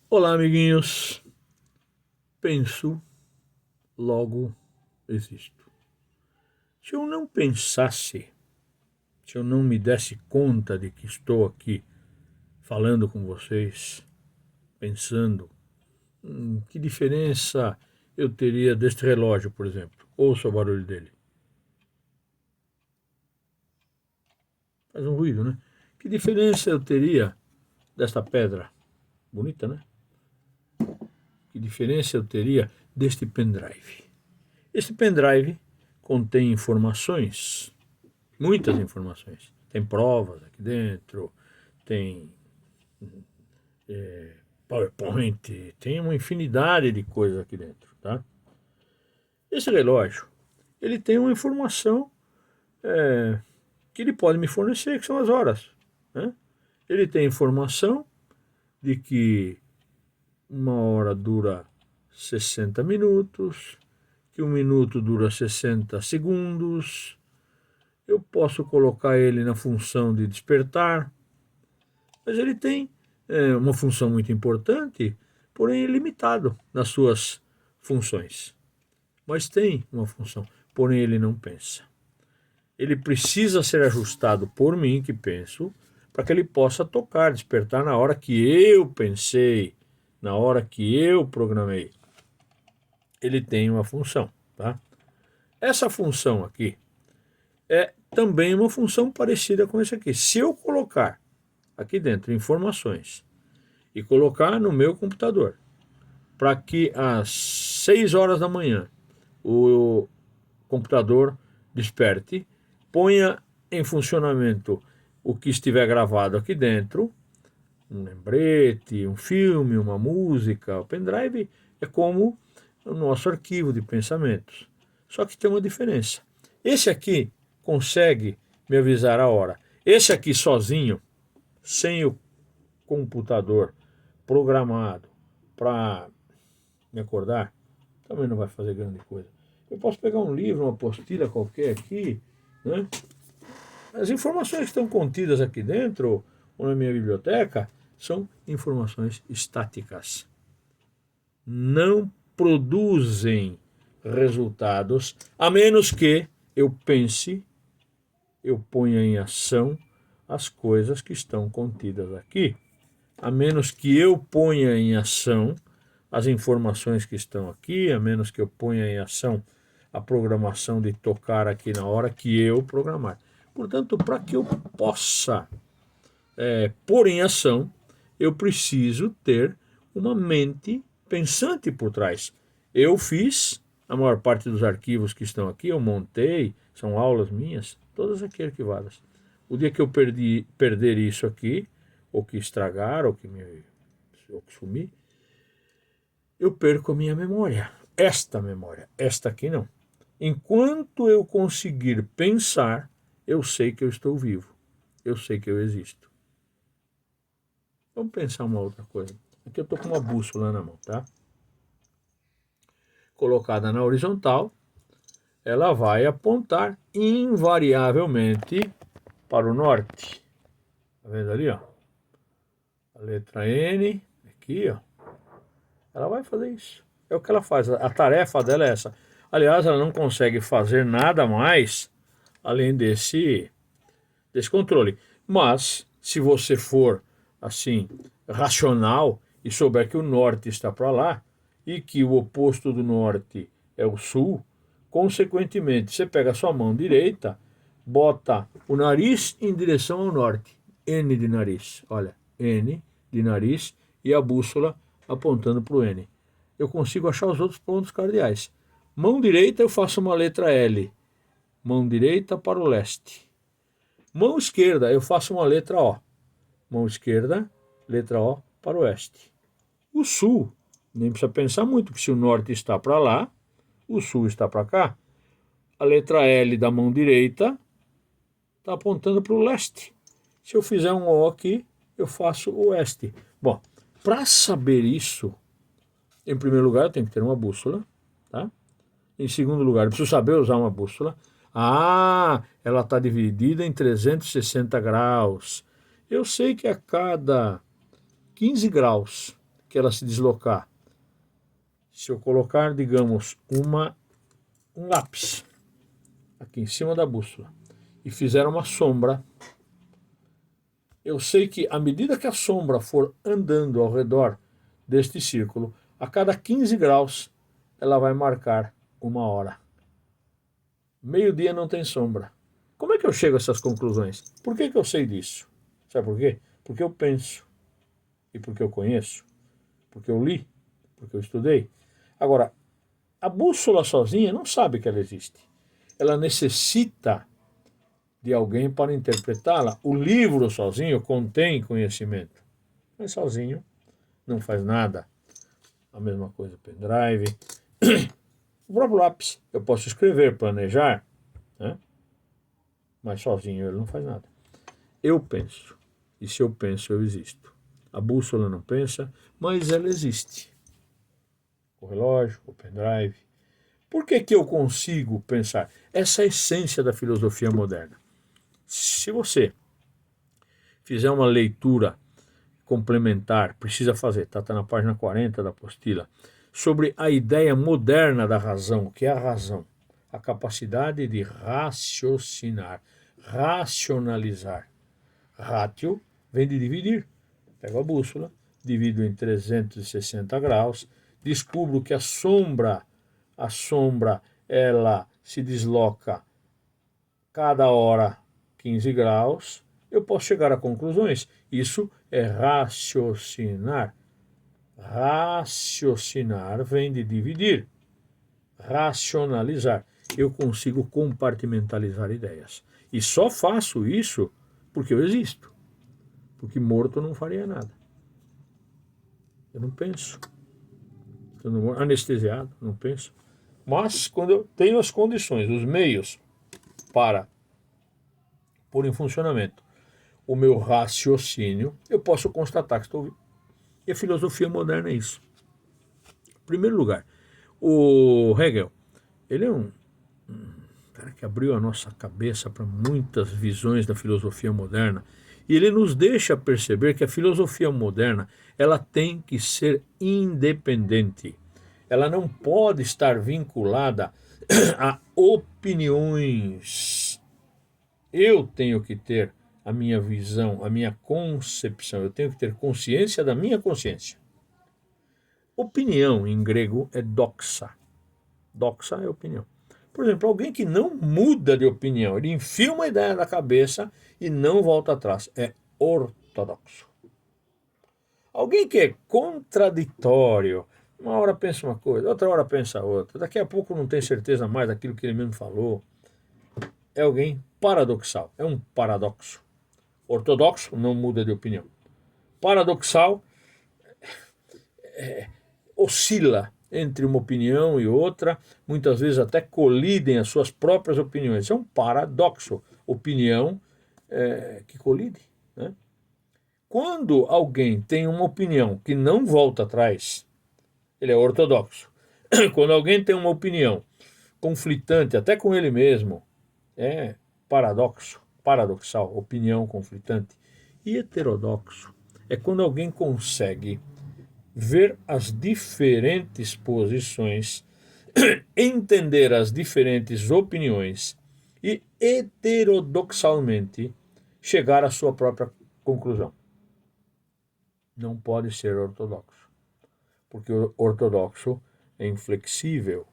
Olá, amiguinhos. Penso, logo existo. Se eu não pensasse, se eu não me desse conta de que estou aqui falando com vocês, pensando, que diferença eu teria deste relógio, por exemplo? Ouça o barulho dele. Faz um ruído, né? Que diferença eu teria desta pedra? Bonita, né? Que diferença eu teria deste pendrive? Este pendrive contém informações, muitas informações. Tem provas aqui dentro, tem PowerPoint, tem uma infinidade de coisas aqui dentro, tá? Esse relógio, ele tem uma informação que ele pode me fornecer, que são as horas, né? Ele tem informação de que uma hora dura 60 minutos, que um minuto dura 60 segundos. Eu posso colocar ele na função de despertar, mas ele tem uma função muito importante, porém é limitado nas suas funções. Mas tem uma função, porém ele não pensa. Ele precisa ser ajustado por mim, que penso, para que ele possa tocar, despertar na hora que eu pensei, na hora que eu programei. Ele tem uma função, tá? Essa função aqui é também uma função parecida com esse aqui. Se eu colocar aqui dentro informações e colocar no meu computador para que às 6 horas da manhã o computador desperte, ponha em funcionamento o que estiver gravado aqui dentro, um lembrete, um filme, uma música. O pendrive é como o nosso arquivo de pensamentos. Só que tem uma diferença. Esse aqui consegue me avisar a hora. Esse aqui sozinho, sem o computador programado para me acordar, também não vai fazer grande coisa. Eu posso pegar um livro, uma apostila qualquer aqui, né? As informações que estão contidas aqui dentro, ou na minha biblioteca, são informações estáticas. Não produzem resultados, a menos que eu pense, eu ponha em ação as coisas que estão contidas aqui. A menos que eu ponha em ação as informações que estão aqui, a menos que eu ponha em ação a programação de tocar aqui na hora que eu programar. Portanto, para que eu possa pôr em ação, eu preciso ter uma mente pensante por trás. Eu fiz a maior parte dos arquivos que estão aqui, eu montei, são aulas minhas, todas aqui arquivadas. O dia que eu perder isso aqui, ou que estragar, ou que sumir, eu perco a minha memória. Esta memória, esta aqui não. Enquanto eu conseguir pensar, eu sei que eu estou vivo. Eu sei que eu existo. Vamos pensar uma outra coisa. Aqui eu estou com uma bússola na mão, tá? Colocada na horizontal, ela vai apontar invariavelmente para o norte. Tá vendo ali, ó? A letra N, aqui, ó. Ela vai fazer isso. É o que ela faz. A tarefa dela é essa. Aliás, ela não consegue fazer nada mais além desse controle. Mas, se você for, assim, racional e souber que o norte está para lá e que o oposto do norte é o sul, consequentemente, você pega a sua mão direita, bota o nariz em direção ao norte. N de nariz. Olha, N de nariz e a bússola apontando para o N. Eu consigo achar os outros pontos cardeais. Mão direita eu faço uma letra L. Mão direita para o leste. Mão esquerda eu faço uma letra O. Mão esquerda, letra O para o oeste. O sul, nem precisa pensar muito, porque se o norte está para lá, o sul está para cá. A letra L da mão direita está apontando para o leste. Se eu fizer um O aqui, eu faço o oeste. Bom, para saber isso, em primeiro lugar, eu tenho que ter uma bússola, tá? Em segundo lugar, eu preciso saber usar uma bússola. Ah, ela está dividida em 360 graus. Eu sei que a cada 15 graus que ela se deslocar, se eu colocar, digamos, um lápis aqui em cima da bússola e fizer uma sombra, eu sei que à medida que a sombra for andando ao redor deste círculo, a cada 15 graus ela vai marcar 1 hora. Meio-dia não tem sombra. Como é que eu chego a essas conclusões? Por que eu sei disso? Sabe por quê? Porque eu penso, e porque eu conheço, porque eu li, porque eu estudei. Agora, a bússola sozinha não sabe que ela existe. Ela necessita de alguém para interpretá-la. O livro sozinho contém conhecimento, mas sozinho não faz nada. A mesma coisa o pendrive. O próprio lápis. Eu posso escrever, planejar, né? Mas sozinho ele não faz nada. Eu penso. E se eu penso, eu existo. A bússola não pensa, mas ela existe. O relógio, o pendrive. Por que eu consigo pensar? Essa é a essência da filosofia moderna. Se você fizer uma leitura complementar, precisa fazer, tá na página 40 da apostila, sobre a ideia moderna da razão, que é a razão, a capacidade de raciocinar, racionalizar. Ratio vem de dividir. Pego a bússola, divido em 360 graus, descubro que a sombra, ela se desloca cada hora 15 graus, eu posso chegar a conclusões. Isso é raciocinar. Raciocinar vem de dividir. Racionalizar. Eu consigo compartimentalizar ideias. E só faço isso porque eu existo. Porque morto eu não faria nada. Eu não penso. Anestesiado, não penso. Mas quando eu tenho as condições, os meios para pôr em funcionamento o meu raciocínio, eu posso constatar que estou vivo. E a filosofia moderna é isso. Em primeiro lugar, o Hegel, ele é um cara que abriu a nossa cabeça para muitas visões da filosofia moderna. E ele nos deixa perceber que a filosofia moderna, ela tem que ser independente. Ela não pode estar vinculada a opiniões. Eu tenho que ter a minha visão, a minha concepção, eu tenho que ter consciência da minha consciência. Opinião, em grego, é doxa. Doxa é opinião. Por exemplo, alguém que não muda de opinião, ele enfia uma ideia na cabeça e não volta atrás, é ortodoxo. Alguém que é contraditório, uma hora pensa uma coisa, outra hora pensa outra, daqui a pouco não tem certeza mais daquilo que ele mesmo falou, é alguém paradoxal, é um paradoxo. Ortodoxo não muda de opinião. Paradoxal oscila entre uma opinião e outra, muitas vezes até colidem as suas próprias opiniões. É um paradoxo, opinião que colide, né? Quando alguém tem uma opinião que não volta atrás, ele é ortodoxo. Quando alguém tem uma opinião conflitante, até com ele mesmo, é paradoxo, paradoxal, opinião conflitante. E heterodoxo é quando alguém consegue ver as diferentes posições, entender as diferentes opiniões e heterodoxalmente chegar à sua própria conclusão. Não pode ser ortodoxo, porque o ortodoxo é inflexível.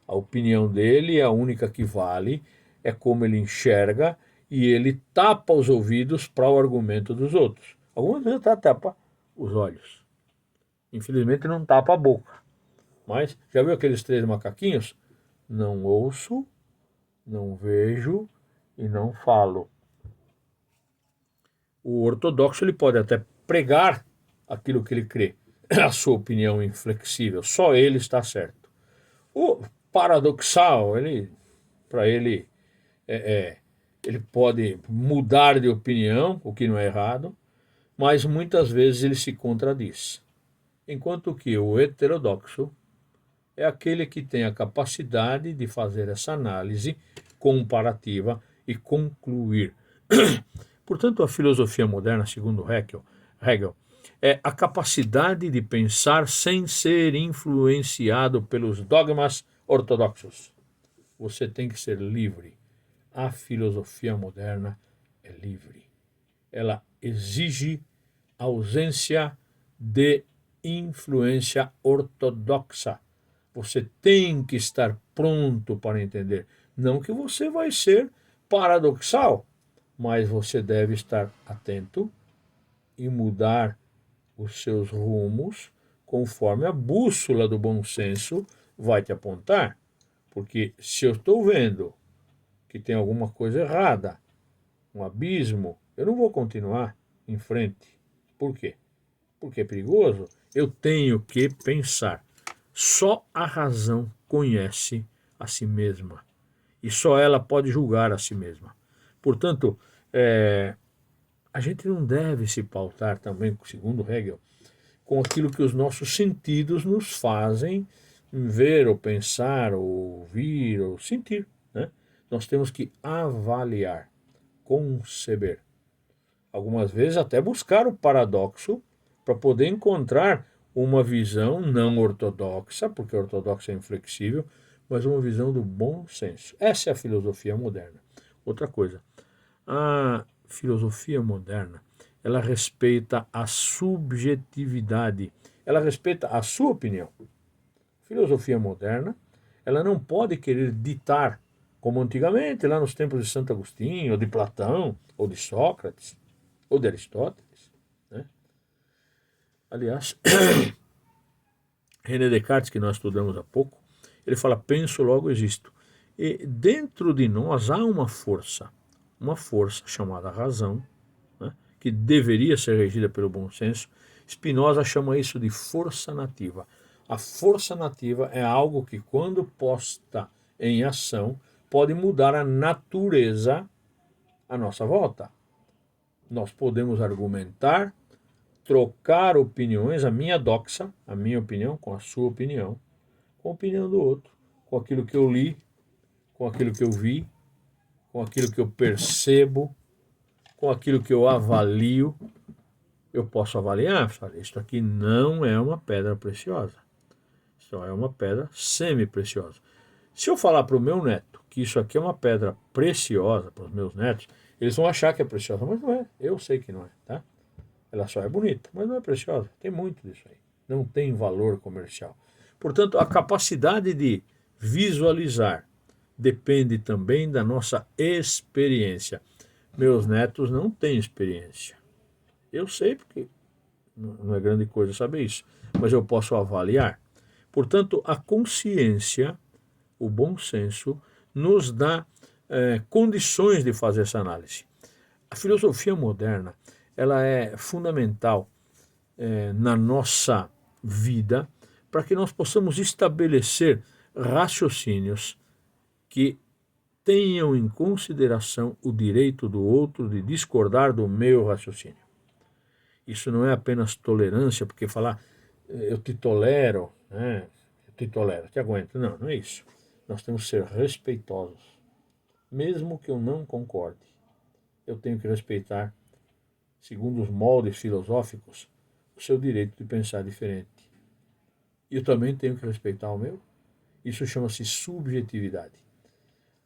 A opinião dele é a única que vale, é como ele enxerga e ele tapa os ouvidos para o argumento dos outros. Algumas vezes até tapa os olhos. Infelizmente não tapa a boca. Mas já viu aqueles 3 macaquinhos? Não ouço, não vejo e não falo. O ortodoxo ele pode até pregar aquilo que ele crê, a sua opinião inflexível, só ele está certo. O paradoxal, para ele, ele pode mudar de opinião, o que não é errado, mas muitas vezes ele se contradiz. Enquanto que o heterodoxo é aquele que tem a capacidade de fazer essa análise comparativa e concluir. Portanto, a filosofia moderna, segundo Hegel, é a capacidade de pensar sem ser influenciado pelos dogmas ortodoxos. Você tem que ser livre. A filosofia moderna é livre. Ela exige ausência de influência ortodoxa. Você tem que estar pronto para entender. Não que você vai ser paradoxal, mas você deve estar atento e mudar os seus rumos conforme a bússola do bom senso vai te apontar. Porque se eu estou vendo que tem alguma coisa errada, um abismo, eu não vou continuar em frente. Por quê? Porque é perigoso. Eu tenho que pensar. Só a razão conhece a si mesma. E só ela pode julgar a si mesma. Portanto, a gente não deve se pautar também, segundo Hegel, com aquilo que os nossos sentidos nos fazem ver, ou pensar, ou ouvir, ou sentir. Né? Nós temos que avaliar, conceber. Algumas vezes até buscar o paradoxo para poder encontrar uma visão não ortodoxa, porque a ortodoxa é inflexível, mas uma visão do bom senso. Essa é a filosofia moderna. Outra coisa, a filosofia moderna, ela respeita a subjetividade, ela respeita a sua opinião. A filosofia moderna, ela não pode querer ditar, como antigamente, lá nos tempos de Santo Agostinho, ou de Platão, ou de Sócrates, ou de Aristóteles. Né? Aliás, René Descartes, que nós estudamos há pouco, ele fala, penso, logo existo. E dentro de nós há uma força chamada razão, né, que deveria ser regida pelo bom senso. Spinoza chama isso de força nativa. A força nativa é algo que, quando posta em ação, pode mudar a natureza à nossa volta. Nós podemos argumentar, trocar opiniões, a minha doxa, a minha opinião com a sua opinião, com a opinião do outro, com aquilo que eu li, com aquilo que eu vi, com aquilo que eu percebo, com aquilo que eu avalio. Eu posso avaliar, isto aqui não é uma pedra preciosa, isso é uma pedra semi-preciosa. Se eu falar para o meu neto que isso aqui é uma pedra preciosa, para os meus netos, eles vão achar que é preciosa, mas não é, eu sei que não é, tá? Ela só é bonita, mas não é preciosa, tem muito disso aí, não tem valor comercial. Portanto, a capacidade de visualizar depende também da nossa experiência. Meus netos não têm experiência. Eu sei porque não é grande coisa saber isso, mas eu posso avaliar. Portanto, a consciência, o bom senso, nos dá condições de fazer essa análise. A filosofia moderna, ela é fundamental na nossa vida para que nós possamos estabelecer raciocínios que tenham em consideração o direito do outro de discordar do meu raciocínio. Isso não é apenas tolerância, porque falar eu te tolero, né? Eu te tolero, te aguento. Não, não é isso. Nós temos que ser respeitosos. Mesmo que eu não concorde, eu tenho que respeitar, segundo os moldes filosóficos, o seu direito de pensar diferente. E eu também tenho que respeitar o meu. Isso chama-se subjetividade.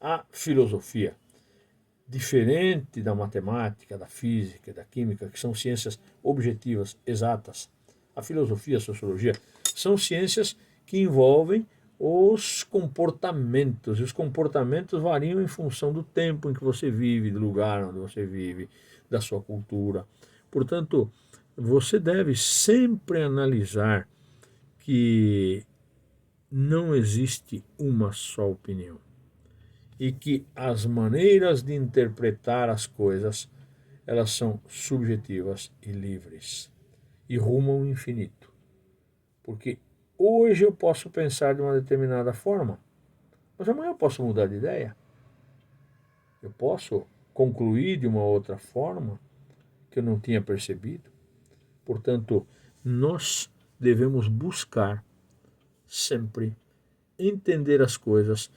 A filosofia, diferente da matemática, da física, da química, que são ciências objetivas, exatas, a filosofia, a sociologia, são ciências que envolvem os comportamentos. E os comportamentos variam em função do tempo em que você vive, do lugar onde você vive, da sua cultura. Portanto, você deve sempre analisar que não existe uma só opinião e que as maneiras de interpretar as coisas, elas são subjetivas e livres e rumam ao infinito. Porque hoje eu posso pensar de uma determinada forma, mas amanhã eu posso mudar de ideia. Eu posso concluir de uma outra forma que eu não tinha percebido. Portanto, nós devemos buscar sempre entender as coisas